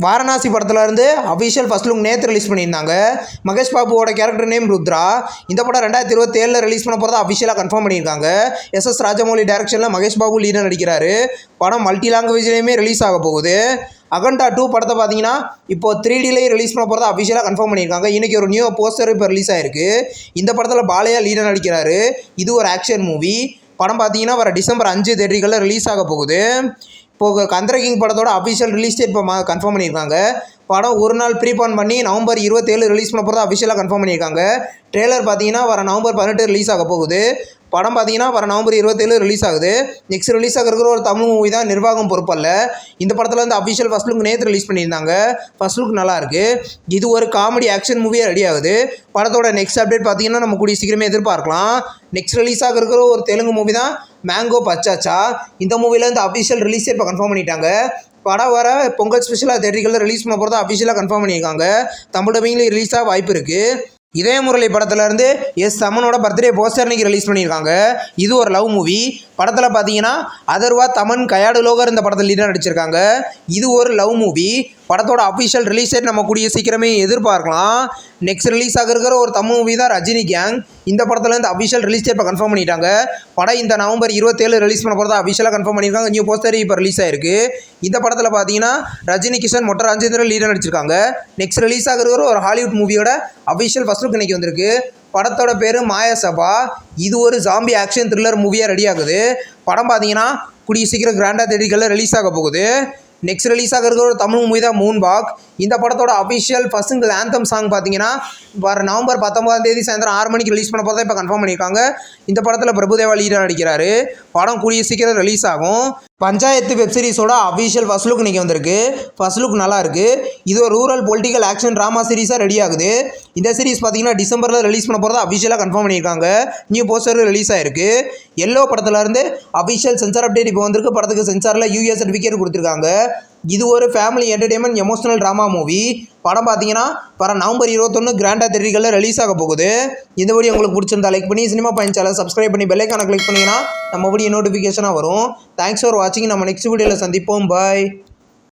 வாரணாசி படத்தில் இருந்து official first look நேற்று ரிலீஸ் பண்ணியிருந்தாங்க. மகேஷ் பாபுவோட கேரக்டர் நேம் ருத்ரா. இந்த படம் 2027 ரிலீஸ் பண்ண போகிறதா அஃபிஷியலாக கன்ஃபார்ம் பண்ணியிருக்காங்க. எஸ் ராஜமௌலி டைரக்ஷனில் மகேஷ் பாபு லீடர் நடிக்கிறாரு. படம் மல்டி லாங்குவேஜ்லேயுமே ரிலீஸ் ஆக போகுது. அகண்டா 2 படத்தை பார்த்தீங்கன்னா இப்போ 3Dலேயே ரிலீஸ் பண்ண போகிறதா அஃபிஷியலாக கன்ஃபார்ம் பண்ணியிருக்காங்க. இன்றைக்கி ஒரு நியூ போஸ்டர் இப்போ ரிலீஸ் ஆயிருக்கு. இந்த படத்தில் பாலையா லீடர் நடிக்கிறாரு. இது ஒரு ஆக்ஷன் மூவி. படம் பார்த்தீங்கன்னா வர டிசம்பர் 5 தேதிகளில் ரிலீஸ் ஆக போகுது. இப்போது கந்தர கிங் படத்தோட அஃபிஷியல் ரிலீஸ் டேட் இப்போ கன்ஃபார்ம் பண்ணியிருக்காங்க. படம் ஒரு நாள் ப்ரீபான் பண்ணி நவம்பர் 27 ரிலீஸ் பண்ண போகிறதா அஃபிஷியலாக கன்ஃபார்ம் பண்ணியிருக்காங்க. ட்ரெய்லர் பார்த்தீங்கன்னா வர நவம்பர் 18 ரிலீஸ் ஆக போகுது. படம் பார்த்தீங்கன்னா வர நவம்பர் 27 ரிலீஸ் ஆகுது. நெக்ஸ்ட் ரிலீஸ் ஆகிற ஒரு தமிழ் மூவி தான் நிர்வாகம் பொறுப்பல்ல. இந்த படத்தில் வந்து அஃபிஷியல் ஃபர்ஸ்ட் லுக் நேற்று ரிலீஸ் பண்ணியிருந்தாங்க. ஃபர்ஸ்ட் லுக் நல்லாயிருக்கு. இது ஒரு காமெடி ஆக்ஷன் மூவியாக ரெடி ஆகுது. படத்தோட நெக்ஸ்ட் அப்டேட் பார்த்தீங்கன்னா நம்ம கூடிய சீக்கிரமே எதிர்பார்க்கலாம். நெக்ஸ்ட் ரிலீஸ் ஆகிற ஒரு தெலுங்கு மூவி தான் மேங்கோ பச்சாச்சா. இந்த மூவியில் வந்து அஃபிஷியல் ரிலீஸ் டேட் இப்போ கன்ஃபார்ம் பண்ணிட்டாங்க. படம் வர பொங்கல் ஸ்பெஷலாக தேட்டர்களில் ரிலீஸ் பண்ண போகிறதா அஃபிஷியலாக கன்ஃபார்ம் பண்ணியிருக்காங்க. தமிழ் டப்பிங்லேயும் ரிலீஸ் ஆக வாய்ப்பு இருக்குது. இதே முரளி படத்துலேருந்து தமனோட பர்த்டே போஸ்டர் இன்னைக்கு ரிலீஸ் பண்ணியிருக்காங்க. இது ஒரு லவ் மூவி. படத்தில் பார்த்தீங்கன்னா அதர்வா, தமன், கயாடு லோகர் இந்த படத்தில் லீடர் நடிச்சிருக்காங்க. இது ஒரு லவ் மூவி. படத்தோட அஃபிஷியல் ரிலீஸ் டேட் நம்ம கூடிய சீக்கிரமே எதிர்பார்க்கலாம். நெக்ஸ்ட் ரிலீஸ் ஆகிற ஒரு தமிழ் மூவி தான் ரஜினி கேங். இந்த படத்தில் இந்த அஃபிஷியல் ரிலீஸ் டேட் இப்போ கன்ஃபார்ம் பண்ணிட்டாங்க. படம் இந்த நவம்பர் 27 ரிலீஸ் பண்ண போகிறதா அஃபிஷியலாக கன்ஃபார்ம் பண்ணியிருக்காங்க. நியூ போஸ்டர் இப்போ ரிலீஸ் ஆயிருக்கு. இந்த படத்தில் பார்த்தீங்கன்னா ரஜினி, கிஷன், மொட்டை ராஜேந்திரன் லீடர் நடிச்சிருக்காங்க. நெக்ஸ்ட் ரிலீஸ் ஆகிற ஒரு ஹாலிவுட் மூவியோட அஃபிஷியல் ஃபர்ஸ்ட் லுக் இன்னைக்கு வந்திருக்கு. படத்தோட பேர் மாயாசபா. இது ஒரு ஜாம்பி ஆக்ஷன் த்ரில்லர் மூவியாக ரெடி ஆகுது. படம் பார்த்தீங்கன்னா கூடிய சீக்கிரம் கிராண்டாக தேதிகளில் ரிலீஸ் ஆக போகுது. நெக்ஸ்ட் ரிலீஸ் ஆகிற ஒரு தமிழ் மூவி தான் மூன்பாக். இந்த படத்தோட அஃபிஷியல் ஃபர்ஸ்ட் ஆந்தம் சாங் பார்த்தீங்கன்னா வர நவம்பர் 19 சாயந்தரம் 6 மணிக்கு ரிலீஸ் பண்ண போகிறதா இப்போ கன்ஃபார்ம் பண்ணியிருக்காங்க. இந்த படத்தில் பிரபுதேவா லீடர் நடிக்கிறாரு. படம் கூடிய சீக்கிரம் ரிலீஸ் ஆகும். பஞ்சாயத்து வெப்சீரிஸோட அஃபிஷியல் ஃபர்ஸ்ட் லுக் இன்றைக்கி வந்திருக்கு. ஃபர்ஸ்ட் லுக் நல்லாயிருக்கு. இது ஒரு ரூரல் பொலிட்டிக்கல் ஆக்ஷன் ட்ராமா சீரிஸாக ரெடி ஆகுது. இந்த சீரிஸ் பார்த்தீங்கன்னா டிசம்பரில் ரிலீஸ் பண்ண போகிறதா அஃபிஷியலாக கன்ஃபார்ம் பண்ணியிருக்காங்க. நியூ போஸ்டர் ரிலீஸ் ஆயிருக்கு. எல்லோ படத்துலேருந்து அஃபிஷியல் சென்சார் அப்டேட் இப்போ வந்திருக்கு. படத்துக்கு சென்சாரில் UA சர்டிஃபிகேட் கொடுத்துருக்காங்க. இது ஒரு family entertainment emotional drama movie. படம் பார்த்தீங்கன்னா வர நவம்பர் 21 கிராண்டாக தேட்டர்களில் ரிலீஸ் ஆக போகுது. இந்த வீடியோ உங்களுக்கு பிடிச்சிருந்தா லைக் பண்ணி சினிமா பாயிண்ட் சேனல் சப்ஸ்கிரைப் பண்ணி பெல் ஐகானை கிளிக் பண்ணிங்கன்னா நம்ம வீடியோ நோட்டிஃபிகேஷனாக வரும். தேங்க்ஸ் ஃபார் வாட்சிங். நம்ம நெக்ஸ்ட் வீடியோவில் சந்திப்போம். பாய்.